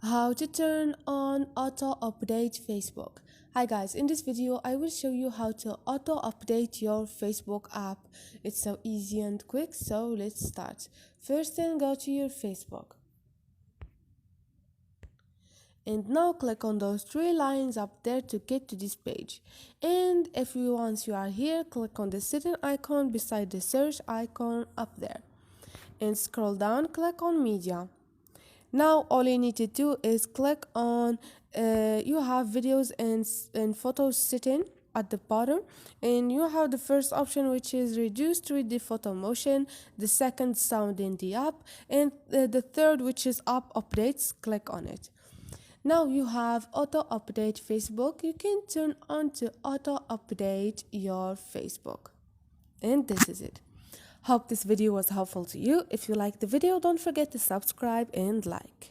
How to turn on auto update Facebook. Hi guys, in this video I will show you how to auto update your Facebook app. It's so easy and quick, so let's start. First then go to your Facebook. And now click on those three lines up there to get to this page. And once you are here, click on the setting icon beside the search icon up there. And scroll down, click on media. Now all you need to do is click on you have videos and photos setting at the bottom, and you have the first option, which is reduce 3D photo motion, the second sound in the app, and the third, which is app updates. Click on it. Now you have auto update Facebook. You can turn on to auto update your Facebook, and this is it. Hope this video was helpful to you. If you liked the video, don't forget to subscribe and like.